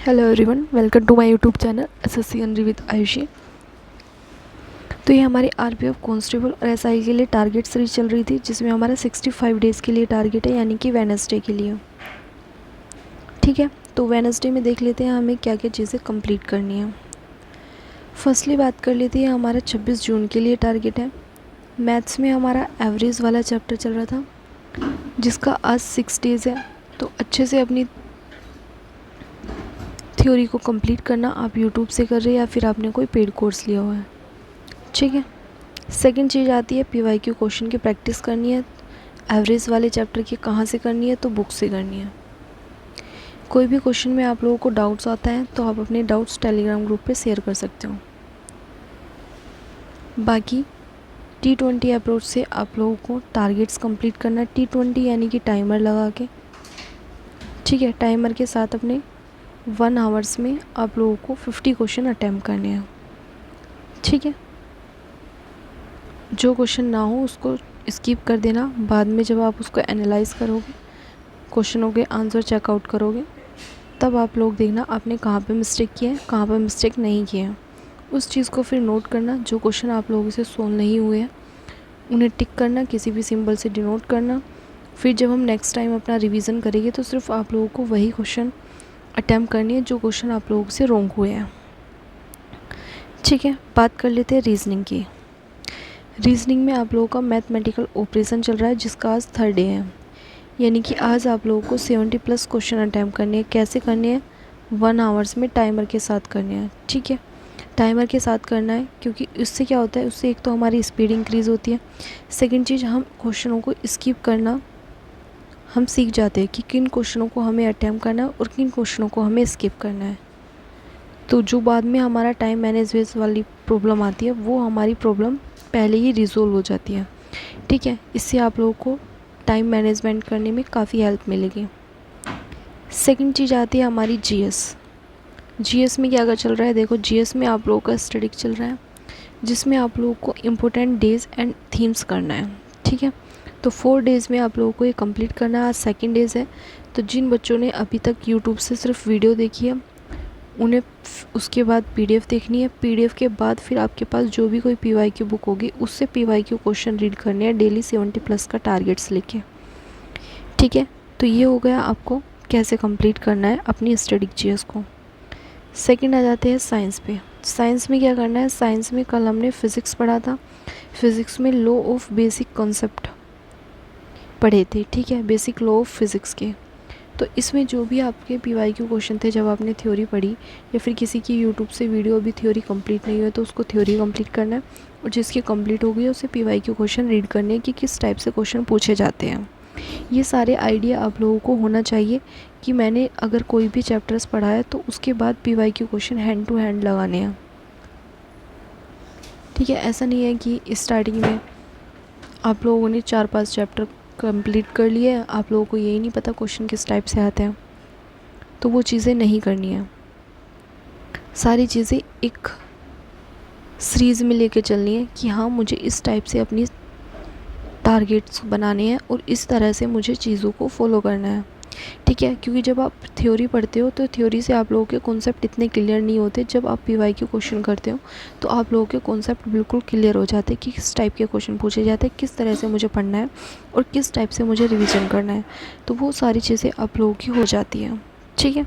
Hello everyone, welcome to my YouTube channel SSC एनरी with Ayushi. तो ये हमारी आरपीएफ कांस्टेबल और एसआई के लिए टारगेट सीरीज चल रही थी, जिसमें हमारा 65 डेज़ के लिए टारगेट है, यानी कि वेडनेसडे के लिए। ठीक है, तो वेडनेसडे में देख लेते हैं हमें क्या क्या चीज़ें कंप्लीट करनी है। फर्स्टली बात कर लेते हैं, हमारा 26 जून के लिए टारगेट है। मैथ्स में हमारा एवरेज वाला चैप्टर चल रहा था, जिसका आज 6 डेज़ है। तो अच्छे से अपनी थ्योरी को कंप्लीट करना, आप यूट्यूब से कर रहे हैं या फिर आपने कोई पेड कोर्स लिया हुआ है। ठीक है, सेकंड चीज़ आती है पीवाईक्यू क्वेश्चन की प्रैक्टिस करनी है। एवरेज वाले चैप्टर की कहाँ से करनी है, तो बुक से करनी है। कोई भी क्वेश्चन में आप लोगों को डाउट्स आता है तो आप अपने डाउट्स टेलीग्राम ग्रुप पे शेयर कर सकते हो। बाकी T20 अप्रोच से आप लोगों को टारगेट्स कंप्लीट करना है। T20 यानी कि टाइमर लगा के। ठीक है, टाइमर के साथ अपने 1 आवर्स में आप लोगों को 50 क्वेश्चन अटैम्प्ट करने हैं। ठीक है, जो क्वेश्चन ना हो उसको स्किप कर देना। बाद में जब आप उसको एनालाइज करोगे, क्वेश्चनों के आंसर चेकआउट करोगे, तब आप लोग देखना आपने कहाँ पे मिस्टेक किया है, कहाँ पे मिस्टेक नहीं किया है। उस चीज़ को फिर नोट करना। जो क्वेश्चन आप लोगों से सोल्व नहीं हुए हैं उन्हें टिक करना, किसी भी सिंबल से डिनोट करना। फिर जब हम नेक्स्ट टाइम अपना रिवीजन करेंगे तो सिर्फ आप लोगों को वही क्वेश्चन अटैम्प्ट करनी है जो क्वेश्चन आप लोगों से रॉन्ग हुए हैं। ठीक है, बात कर लेते हैं रीजनिंग की। रीजनिंग में आप लोगों का मैथमेटिकल ऑपरेशन चल रहा है, जिसका आज 3rd डे है। यानी कि आज आप लोगों को 70+ क्वेश्चन अटैम्प्ट करने हैं। कैसे करने हैं? 1 आवर्स में टाइमर के साथ करने हैं। ठीक है, टाइमर के साथ करना है, क्योंकि इससे क्या होता है, उससे एक तो हमारी स्पीड इंक्रीज़ होती है। सेकंड चीज़, हम क्वेश्चनों को स्किप करना हम सीख जाते हैं कि किन क्वेश्चनों को हमें अटैम्प्ट करना है और किन क्वेश्चनों को हमें स्किप करना है। तो जो बाद में हमारा टाइम मैनेजमेंट वाली प्रॉब्लम आती है, वो हमारी प्रॉब्लम पहले ही रिजोल्व हो जाती है। ठीक है, इससे आप लोगों को टाइम मैनेजमेंट करने में काफ़ी हेल्प मिलेगी। सेकंड चीज़ आती है हमारी जीएस। जीएस में क्या चल रहा है? देखो, जीएस में आप लोगों का स्टडी चल रहा है, जिसमें आप लोगों को इम्पोर्टेंट डेज एंड थीम्स करना है। ठीक है, तो 4 डेज़ में आप लोगों को ये कंप्लीट करना है। आज 2nd डेज़ है, तो जिन बच्चों ने अभी तक यूट्यूब से सिर्फ वीडियो देखी है उन्हें उसके बाद पीडीएफ देखनी है। पीडीएफ के बाद फिर आपके पास जो भी कोई पीवाईक्यू बुक होगी उससे पीवाईक्यू क्वेश्चन रीड करने हैं डेली 70+ का टारगेट्स लेके। ठीक है, तो ये हो गया आपको कैसे कंप्लीट करना है अपनी स्टडी जीएस को। सेकंड आ जाते हैं साइंस पे। साइंस में क्या करना है? साइंस में कल हमने फिज़िक्स पढ़ा था। फिज़िक्स में लॉ ऑफ बेसिक कॉन्सेप्ट पढ़े थे। ठीक है, बेसिक लॉ ऑफ फिज़िक्स के। तो इसमें जो भी आपके पीवाईक्यू क्वेश्चन थे जब आपने थ्योरी पढ़ी, या फिर किसी की यूट्यूब से वीडियो अभी थ्योरी कंप्लीट नहीं हुई तो उसको थ्योरी कंप्लीट करना है, और जिसकी कंप्लीट हो गई है उसे पीवाईक्यू क्वेश्चन रीड करने हैं कि किस टाइप से क्वेश्चन पूछे जाते हैं। ये सारे आइडिया आप लोगों को होना चाहिए कि मैंने अगर कोई भी चैप्टर्स पढ़ा है तो उसके बाद PYQ question hand to hand लगाने हैं। ठीक है, ऐसा नहीं है कि स्टार्टिंग में आप लोगों ने 4-5 चैप्टर कंप्लीट कर लिए, आप लोगों को यही नहीं पता क्वेश्चन किस टाइप से आते हैं, तो वो चीज़ें नहीं करनी है। सारी चीज़ें एक सीरीज़ में लेके चलनी है कि हाँ, मुझे इस टाइप से अपनी टारगेट्स बनाने हैं और इस तरह से मुझे चीज़ों को फॉलो करना है। ठीक है, क्योंकि जब आप थ्योरी पढ़ते हो तो थ्योरी से आप लोगों के कॉन्सेप्ट इतने क्लियर नहीं होते। जब आप पीवाईक्यू क्वेश्चन करते हो तो आप लोगों के कॉन्सेप्ट बिल्कुल क्लियर हो जाते हैं कि किस टाइप के क्वेश्चन पूछे जाते हैं, किस तरह से मुझे पढ़ना है और किस टाइप से मुझे रिवीजन करना है। तो वो सारी चीज़ें आप लोगों की हो जाती हैं। ठीक है,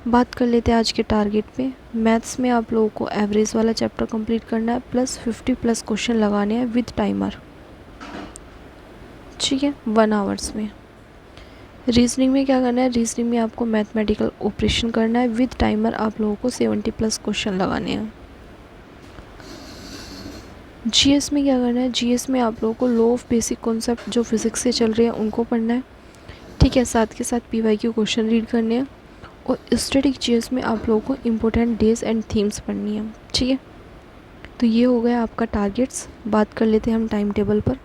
बात कर लेते हैं आज के टारगेट पे। मैथ्स में आप लोगों को एवरेज वाला चैप्टर कंप्लीट करना है, प्लस 50+ क्वेश्चन लगाने हैं विद टाइमर। ठीक है, 1 आवर्स में। रीजनिंग में क्या करना है? रीजनिंग में आपको मैथमेटिकल ऑपरेशन करना है विद टाइमर। आप लोगों को 70+ क्वेश्चन लगाने हैं। जीएस में क्या करना है? जीएस में आप लोगों को लॉ ऑफ बेसिक कॉन्सेप्ट जो फिज़िक्स से चल रहे हैं उनको पढ़ना है। ठीक है, साथ के साथ पीवाईक्यू क्वेश्चन रीड करने हैं, और स्टैटिक जीएस में आप लोगों को इम्पोर्टेंट डेज एंड थीम्स पढ़नी है। ठीक है, तो ये हो गया आपका टारगेट्स। बात कर लेते हैं हम टाइम टेबल पर।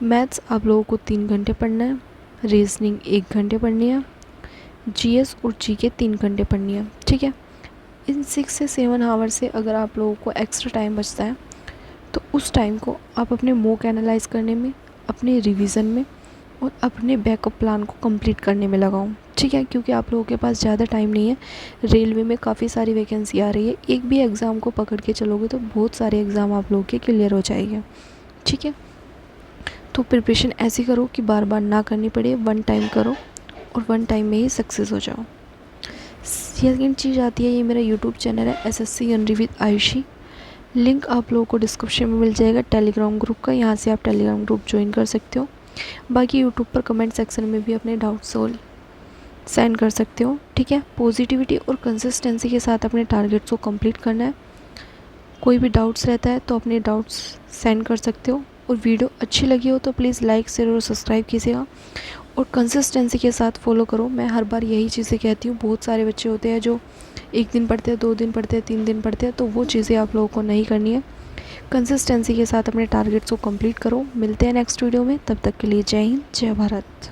मैथ्स आप लोगों को 3 घंटे पढ़ना है, रीजनिंग 1 घंटे पढ़नी है, जीएस और जीके 3 घंटे पढ़नी है। ठीक है, इन 6 से 7 आवर से अगर आप लोगों को एक्स्ट्रा टाइम बचता है तो उस टाइम को आप अपने मॉक एनालाइज करने में, अपने रिवीजन में और अपने बैकअप प्लान को कंप्लीट करने में लगाओ। ठीक है, क्योंकि आप लोगों के पास ज़्यादा टाइम नहीं है। रेलवे में काफ़ी सारी वैकेंसी आ रही है, एक भी एग्ज़ाम को पकड़ के चलोगे तो बहुत सारे एग्ज़ाम आप लोगों के क्लियर हो जाएंगे। ठीक है, तो प्रिपरेशन ऐसी करो कि बार बार ना करनी पड़े, वन टाइम करो और वन टाइम में ही सक्सेस हो जाओ। सेकंड चीज़ आती है, ये मेरा यूट्यूब चैनल है SSC जनरी विद आयुषी। लिंक आप लोगों को डिस्क्रिप्शन में मिल जाएगा टेलीग्राम ग्रुप का, यहाँ से आप टेलीग्राम ग्रुप ज्वाइन कर सकते हो। बाकी यूट्यूब पर कमेंट सेक्शन में भी अपने डाउट्स सोल्व सेंड कर सकते हो। ठीक है, पॉजिटिविटी और कंसिस्टेंसी के साथ अपने टारगेट्स को कंप्लीट करना है। कोई भी डाउट्स रहता है तो अपने डाउट्स सेंड कर सकते हो। और वीडियो अच्छी लगी हो तो प्लीज़ लाइक शेयर और सब्सक्राइब कीजिएगा और कंसिस्टेंसी के साथ फॉलो करो। मैं हर बार यही चीज़ें कहती हूँ। बहुत सारे बच्चे होते हैं जो एक दिन पढ़ते हैं, 2 दिन पढ़ते हैं, 3 दिन पढ़ते हैं, तो वो चीज़ें आप लोगों को नहीं करनी है। कंसिस्टेंसी के साथ अपने टारगेट्स को कंप्लीट करो। मिलते हैं नेक्स्ट वीडियो में, तब तक के लिए जय हिंद, जय भारत।